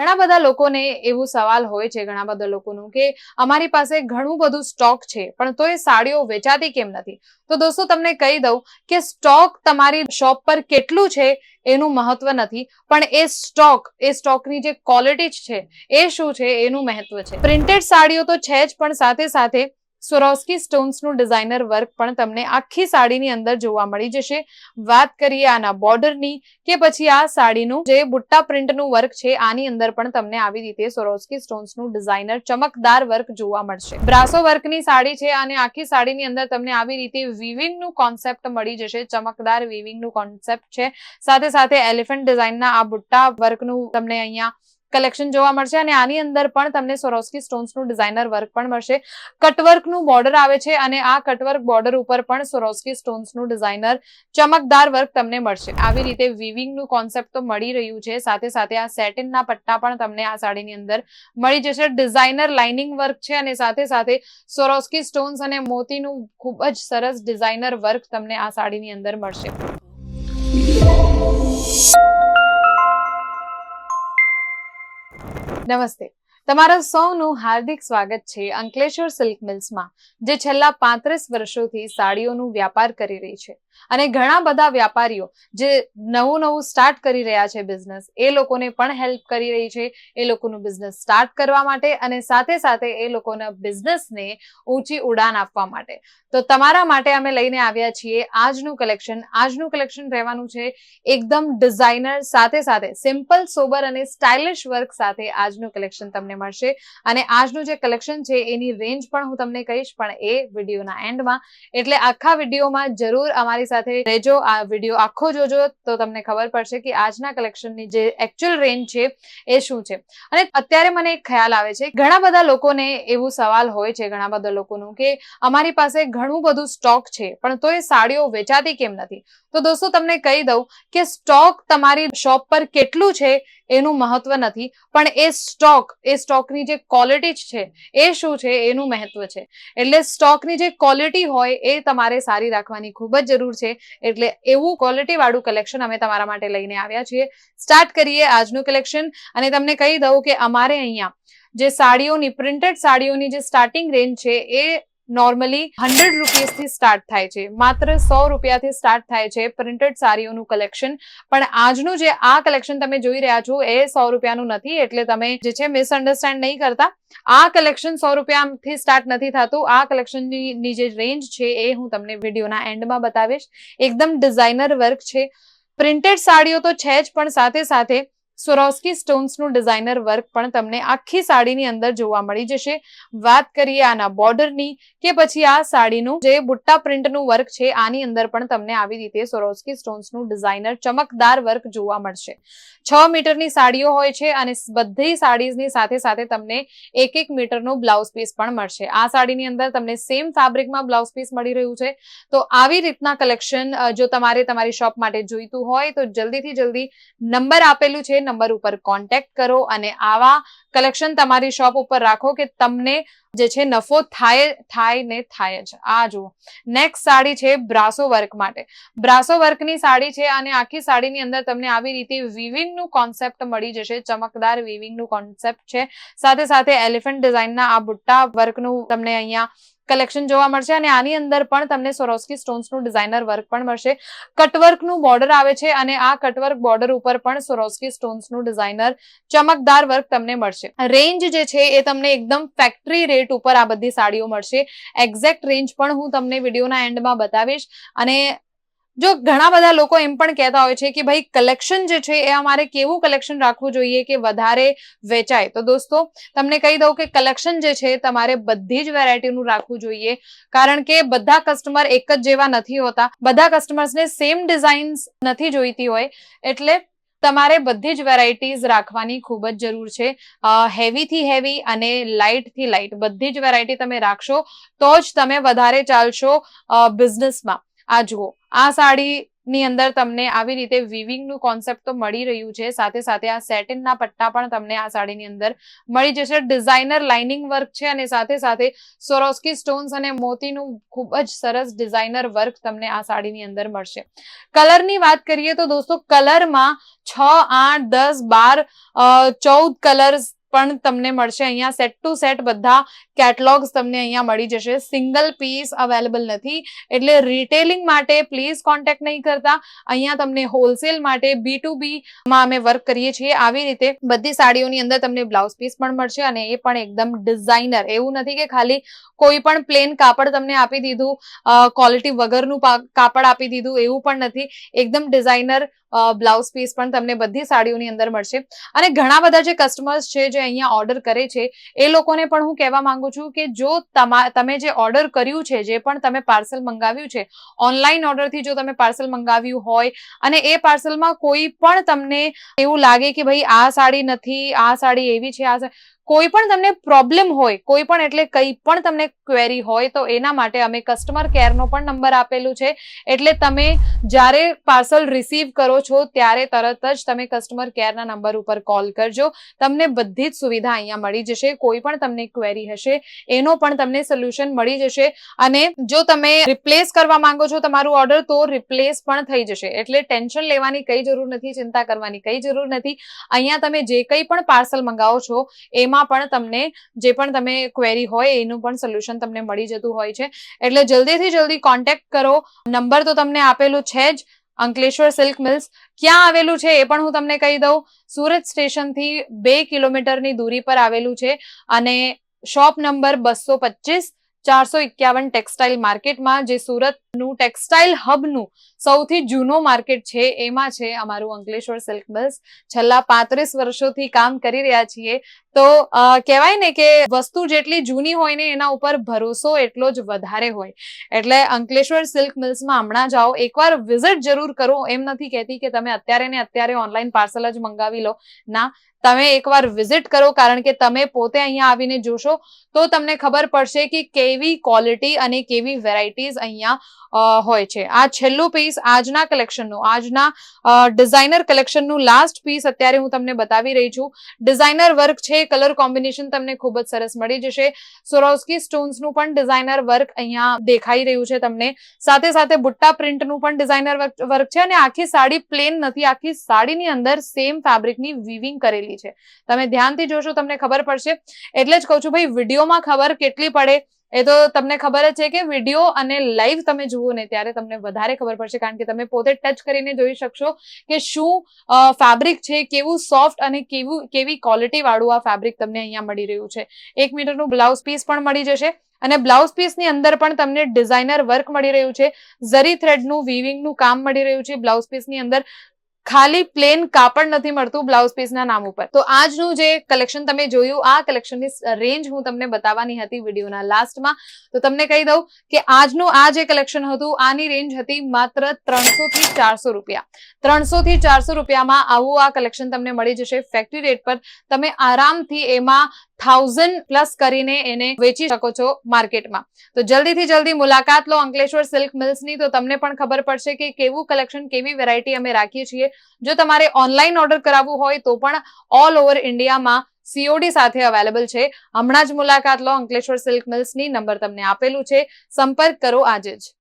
ઘણા બધા લોકોને એવું સવાલ હોય છે ઘણા બધા લોકોનું કે અમારી પાસે ઘણું બધું સ્ટોક છે પણ તો એ સાડીઓ વેચાતી કેમ નથી. તો દોસ્તો તમને કહી દઉં કે સ્ટોક તમારી શોપ પર કેટલું છે એનું મહત્વ નથી, પણ એ સ્ટોકની જે ક્વોલિટી છે એ શું છે એનું મહત્વ છે. પ્રિન્ટેડ સાડીઓ તો છે જ, પણ સાથે સાથે સ્વરોસ્કી સ્ટોન્સનું ડિઝાઇનર વર્ક પણ તમને આખી સાડીની અંદર જોવા મળી જશે. વાત કરીએ આના બોર્ડરની કે પછી આ સાડીનું જે બુટ્ટા પ્રિન્ટનું વર્ક છે આની અંદર પણ તમને આવી રીતે સ્વરોસ્કી સ્ટોન્સનું ડિઝાઇનર ચમકદાર વર્ક જોવા મળશે. બ્રાસો વર્કની સાડી છે અને આખી સાડીની અંદર તમને આવી રીતે વીવિંગનું કોન્સેપ્ટ મળી જશે. ચમકદાર વીવિંગનું કોન્સેપ્ટ છે, સાથે સાથે એલિફન્ટ ડિઝાઇનના આ બુટ્ટા વર્કનું તમને અહીંયા કલેક્શન જોવા મળશે અને આની અંદર પણ તમને સ્વરોસ્કી સ્ટોન્સનું ડિઝાઇનર વર્ક પણ મળશે. કટવર્કનું બોર્ડર આવે છે અને આ કટવર્ક બોર્ડર ઉપર પણ સ્વરોસ્કી સ્ટોન્સનું ડિઝાઇનર ચમકદાર વર્ક તમને મળશે. આવી રીતે વીવિંગનું કોન્સેપ્ટ તો મળી રહ્યું છે, સાથે સાથે આ સેટિનના પટ્ટા પણ તમને આ સાડીની અંદર મળી જશે. ડિઝાઇનર લાઇનિંગ વર્ક છે અને સાથે સાથે સ્વરોસ્કી સ્ટોન્સ અને મોતીનું ખૂબ જ સરસ ડિઝાઇનર વર્ક તમને આ સાડીની અંદર મળશે. નમસ્તે, તમારા સૌનું હાર્દિક સ્વાગત છે અંકલેશ્વર સિલ્ક મિલ્સમાં, જે છેલ્લા 35 વર્ષોથી સાડીઓનું વ્યાપાર કરી રહી છે. અને ઘણા બધા વ્યાપારીઓ જે નવું સ્ટાર્ટ કરી રહ્યા છે બિઝનેસ, એ લોકોને પણ હેલ્પ કરી રહી છે એ લોકોનું બિઝનેસ સ્ટાર્ટ કરવા માટે અને સાથે સાથે એ લોકોના બિઝનેસને ઊંચી ઉડાન આપવા માટે. તો તમારા માટે અમે લઈને આવ્યા છીએ આજનું કલેક્શન રહેવાનું છે એકદમ ડિઝાઇનર, સાથે સાથે સિમ્પલ, સોબર અને સ્ટાઇલિશ વર્ક સાથે આજનું કલેક્શન તમને મળશે. અને આજનું જે કલેક્શન છે એની રેન્જ પણ હું તમને કહીશ, પણ એ વિડીયોના એન્ડમાં. એટલે આખા વિડીયોમાં જરૂર અમારી સાથે રહેજો, આ વિડીયો આખો જોજો તો તમને ખબર પડશે કે આજના કલેક્શનની જે એકચ્યુઅલ રેન્જ છે એ શું છે. અને અત્યારે મને એક ખ્યાલ આવે છે, ઘણા બધા લોકોને એવું સવાલ હોય છે ઘણા બધા લોકોનું કે અમારી પાસે ઘણું બધું સ્ટોક છે પણ તો એ સાડીઓ વેચાતી કેમ નથી. તો દોસ્તો તમને કહી દઉં કે સ્ટોક તમારી શોપ પર કેટલું છે એનું મહત્વ નથી, પણ એ સ્ટોકની જે ક્વોલિટી છે એ શું છે એનું મહત્વ છે. એટલે સ્ટોકની જે ક્વોલિટી હોય એ તમારે સારી રાખવાની ખૂબ જ જરૂર છે. એટલે એવું ક્વોલિટી વાળું કલેક્શન અમે તમારા માટે લઈને આવ્યા છીએ. સ્ટાર્ટ કરીએ આજનું કલેક્શન. અને તમને કહી દઉં કે અમારે અહીંયા જે સાડીઓની, પ્રિન્ટેડ સાડીઓની જે સ્ટાર્ટિંગ રેન્જ છે એ નોર્મલી 100 રૂપીસથી સ્ટાર્ટ થાય છે. માત્ર 100 રૂપિયાથી સ્ટાર્ટ થાય છે પ્રિન્ટેડ સાડીઓનું કલેક્શન. પણ આજનું જે આ કલેક્શન તમે જોઈ રહ્યા છો એ 100 રૂપિયાનું નથી, એટલે તમે જે છે મિસઅન્ડરસ્ટેન્ડ નહીં કરતા. આ કલેક્શન 100 રૂપિયાથી સ્ટાર્ટ નથી થતું. આ કલેક્શનની જે રેન્જ છે એ હું તમને વિડીયોના એન્ડમાં બતાવીશ. એકદમ ડિઝાઇનર વર્ક છે. પ્રિન્ટેડ સાડીઓ તો છે જ, પણ સાથે સાથે સ્વરોસ્કી સ્ટોન્સનું ડિઝાઇનર વર્ક પણ તમને આખી સાડીની અંદર જોવા મળી જશે. વાત કરીએ આના બોર્ડરની કે પછી આ સાડીનું જે બુટ્ટા પ્રિન્ટનું વર્ક છે આની અંદર પણ તમને આવી રીતે સ્વરોસ્કી સ્ટોન્સનું ડિઝાઇનર ચમકદાર વર્ક જોવા મળશે. 6 મીટરની સાડીઓ હોય છે અને બધી સાડીઝની સાથે સાથે તમને 1 મીટરનું બ્લાઉઝ પીસ પણ મળશે. આ સાડીની અંદર તમને સેમ ફેબ્રિકમાં બ્લાઉઝ પીસ મળી રહ્યું છે. તો આવી રીતના કલેક્શન જો તમારે તમારી શોપ માટે જોઈતું હોય તો જલ્દીથી જલ્દી નંબર આપેલું છે, નંબર ઉપર કોન્ટેક્ટ કરો અને આવા કલેક્શન તમારી શોપ ઉપર રાખો કે તમને જે છે નફો થાય જ. આ જુઓ, નેક્સ્ટ સાડી છે બ્રાસો વર્ક માટે. બ્રાસો વર્કની સાડી છે અને આખી સાડીની અંદર તમને આવી રીતે વીવિંગનું કોન્સેપ્ટ મળી જશે. ચમકદાર વીવિંગનું કોન્સેપ્ટ છે, સાથે સાથે એલિફન્ટ ડિઝાઇનના આ બુટ્ટા વર્કનું તમને અહીંયા કલેક્શન જોવા મળશે. અને આની અંદર પણ તમને સ્વરોસ્કી સ્ટોન્સનું ડિઝાઇનર વર્ક પણ મળશે. કટવર્કનું બોર્ડર આવે છે અને આ કટવર્ક બોર્ડર ઉપર પણ સ્વરોસ્કી સ્ટોન્સનું ડિઝાઇનર ચમકદાર વર્ક તમને મળશે. રેન્જ જે છે એ તમને એકદમ ફેક્ટરી રેટ ઉપર આ બધી સાડીઓ મળશે. એક્ઝેક્ટ રેન્જ પણ હું તમને વિડીયોના એન્ડમાં બતાવીશ. અને જો ઘણા બધા લોકો એમ પણ કહેતા હોય છે કે ભાઈ કલેક્શન જે છે એ અમારે કેવું કલેક્શન રાખવું જોઈએ કે વધારે વેચાય. તો દોસ્તો તમને કહી દઉં કે કલેક્શન જે છે તમારે બધી જ વેરાયટીનું રાખવું જોઈએ, કારણ કે બધા કસ્ટમર એક જ જેવા નથી હોતા. બધા કસ્ટમર્સને સેમ ડિઝાઇન્સ નથી જોઈતી હોય, એટલે તમારે બધી જ વેરાયટીઝ રાખવાની ખૂબ જ જરૂર છે. હેવીથી હેવી અને લાઇટથી લાઇટ બધી જ વેરાયટી તમે રાખશો તો જ તમે વધારે ચાલશો બિઝનેસમાં. આ જુઓ, આ સાડી ની અંદર તમને આવી રીતે વીવિંગ નું કોન્સેપ્ટ તો મળી રહ્યું છે, સાથે સાથે આ સેટિનના પટ્ટા પણ તમને આ સાડીની અંદર મળી જશે. ડિઝાઇનર લાઇનિંગ વર્ક છે અને સાથે સાથે સ્વરોસ્કી સ્ટોન્સ અને મોતીનું ખૂબ જ સરસ ડિઝાઇનર વર્ક તમને આ સાડીની અંદર મળશે. કલરની વાત કરીએ તો દોસ્તો કલરમાં 6, 8, 10, 12, 14 કલર્સ પણ તમને મળશે. અહીંયા સેટ ટુ સેટ બધા કેટલોગ્સ તમને અહીંયા મળી જશે. સિંગલ પીસ અવેલેબલ નથી, એટલે રિટેલિંગ માટે પ્લીઝ કોન્ટેક્ટ નહીં કરતા. અહીંયા તમને હોલસેલ માટે B2B માં અમે વર્ક કરીએ છીએ. આવી રીતે બધી સાડીઓની અંદર તમને બ્લાઉઝ પીસ પણ મળશે અને એ પણ એકદમ ડિઝાઇનર. એવું નથી કે ખાલી કોઈ પણ પ્લેન કાપડ તમને આપી દીધું, ક્વોલિટી વગરનું કાપડ આપી દીધું, એવું પણ નથી. એકદમ ડિઝાઇનર બ્લાઉઝ પીસ પણ તમને બધી સાડીઓની અંદર મળશે. અને ઘણા બધા જે કસ્ટમર્સ છે જે અહીંયા ઓર્ડર કરે છે એ લોકોને પણ હું કહેવા માંગુ છું કે જો તમે જે ઓર્ડર કર્યું છે, જે પણ તમે પાર્સલ મંગાવ્યું છે, ઓનલાઈન ઓર્ડરથી જો તમે પાર્સલ મંગાવ્યું હોય અને એ પાર્સલમાં કોઈ પણ તમને એવું લાગે કે ભાઈ આ સાડી નથી, આ સાડી એવી છે, કોઈ પણ તમને પ્રોબ્લેમ હોય, કોઈ પણ એટલે કંઈ પણ તમને ક્વેરી હોય તો એના માટે અમે કસ્ટમર કેરનો પણ નંબર આપેલું છે. એટલે તમે જ્યારે પાર્સલ રિસીવ કરો છો ત્યારે તરત જ તમે કસ્ટમર કેરના નંબર ઉપર કોલ કરજો. તમને બધી જ સુવિધા અહીંયા મળી જશે. કોઈ પણ તમને ક્વેરી હશે એનો પણ તમને સોલ્યુશન મળી જશે. અને જો તમે રિપ્લેસ કરવા માંગો છો તમારું ઓર્ડર તો રિપ્લેસ પણ થઈ જશે. એટલે ટેન્શન લેવાની કઈ જરૂર નથી, ચિંતા કરવાની કઈ જરૂર નથી. અહીંયા તમે જે કંઈ પણ પાર્સલ મંગાવો છો એમાં પણ તમને જે પણ તમે ક્વેરી હોય એનું પણ સોલ્યુશન તમને મળી જતું હોય છે. એટલે જલ્દીથી જલ્દી કોન્ટેક્ટ કરો. નંબર તો તમને આપેલું છે જ. અંકલેશ્વર સિલ્ક મિલ્સ ક્યાં આવેલું છે એ પણ હું તમને કહી દઉં. સુરત સ્ટેશનથી 2 કિલોમીટરની દૂરી પર આવેલું છે અને શોપ નંબર 225, 451 ટેક્સટાઇલ માર્કેટમાં, જે સુરતનું ટેક્સટાઇલ હબનું સૌથી જૂનો માર્કેટ છે એમાં છે અમારું અંકલેશ્વર સિલ્ક મિલ્સ. છેલ્લા 35 વર્ષોથી કામ કરી રહ્યા છીએ. તો કહેવાય ને કે વસ્તુ જેટલી જૂની હોય ને એના ઉપર ભરોસો એટલો જ વધારે હોય. એટલે અંકલેશ્વર સિલ્ક મિલ્સમાં હમણાં જાઓ, એકવાર વિઝિટ જરૂર કરો. એમ નથી કહેતી કે તમે અત્યારે ને અત્યારે ઓનલાઈન પાર્સલ જ મંગાવી લો. ના, તમે એકવાર વિઝિટ કરો, કારણ કે તમે પોતે અહીંયા આવીને જોશો તો તમને ખબર પડશે કે કેવી ક્વોલિટી અને કેવી વેરાયટીઝ અહીંયા હોય છે. આ છેલ્લું પીસ આજના કલેક્શનનું, આજના ડિઝાઇનર કલેક્શનનું લાસ્ટ પીસ અત્યારે હું તમને બતાવી રહી છું. ડિઝાઇનર વર્ક છે, કલર કોમ્બિનેશન તમને ખૂબ જ સરસ મળી જશે. સ્વરોસ્કી સ્ટોન્સનું પણ ડિઝાઇનર વર્ક અહીંયા દેખાઈ રહ્યું છે તમને. સાથે સાથે બુટ્ટા પ્રિન્ટનું પણ ડિઝાઇનર વર્ક છે અને આખી સાડી પ્લેન નથી, આખી સાડીની અંદર સેમ ફેબ્રિકની વીવિંગ કરેલી છે. તમે ધ્યાનથી જોશો તમને ખબર પડશે. એટલે જ કહું છું ભાઈ, વિડીયોમાં ખબર કેટલી પડે એ તો તમને ખબર જ છે કે વિડીયો અને લાઈવ તમે જુઓ ને ત્યારે તમને વધારે ખબર પડશે, કારણ કે તમે પોતે ટચ કરીને જોઈ શકશો કે શું ફેબ્રિક છે, કેવું સોફ્ટ અને કેવી ક્વોલિટી વાળું આ ફેબ્રિક તમને અહીંયા મળી રહ્યું છે. 1 મીટરનું બ્લાઉઝ પીસ પણ મળી જશે અને બ્લાઉઝ પીસની અંદર પણ તમને ડિઝાઇનર વર્ક મળી રહ્યું છે. ઝરી થ્રેડનું વીવિંગનું કામ મળી રહ્યું છે બ્લાઉઝ પીસની અંદર. ખાલી પ્લેન કાપડ નથી મળતું બ્લાઉઝ પીસના નામ ઉપર. તો આજનું જે કલેક્શન તમે જોયું, આ કલેક્શનની રેન્જ હું તમને બતાવવાની હતી વિડીયોના લાસ્ટમાં. તો તમને કહી દઉં કે આજનું આ જે કલેક્શન હતું આની રેન્જ હતી માત્ર 300 થી 400 રૂપિયા. 300 થી 400 રૂપિયામાં આવું આ કલેક્શન તમને મળી જશે ફેક્ટરી રેટ પર. તમે આરામથી એમાં 1000 પ્લસ કરીને એને વેચી શકો છો માર્કેટમાં. તો જલ્દીથી જલ્દી મુલાકાત લો અંકલેશ્વર સિલ્ક મિલ્સની, તો તમને પણ ખબર પડશે કે કેવું કલેક્શન, કેવી વેરાયટી અમે રાખીએ છીએ. જો તમારે ઓનલાઈન ઓર્ડર કરાવવું હોય તો પણ ઓલ ઓવર ઇન્ડિયામાં COD સાથે અવેલેબલ છે. હમણાં જ મુલાકાત લો અંકલેશ્વર સિલ્ક મિલ્સની. નંબર તમને આપેલું છે, સંપર્ક કરો આજે જ.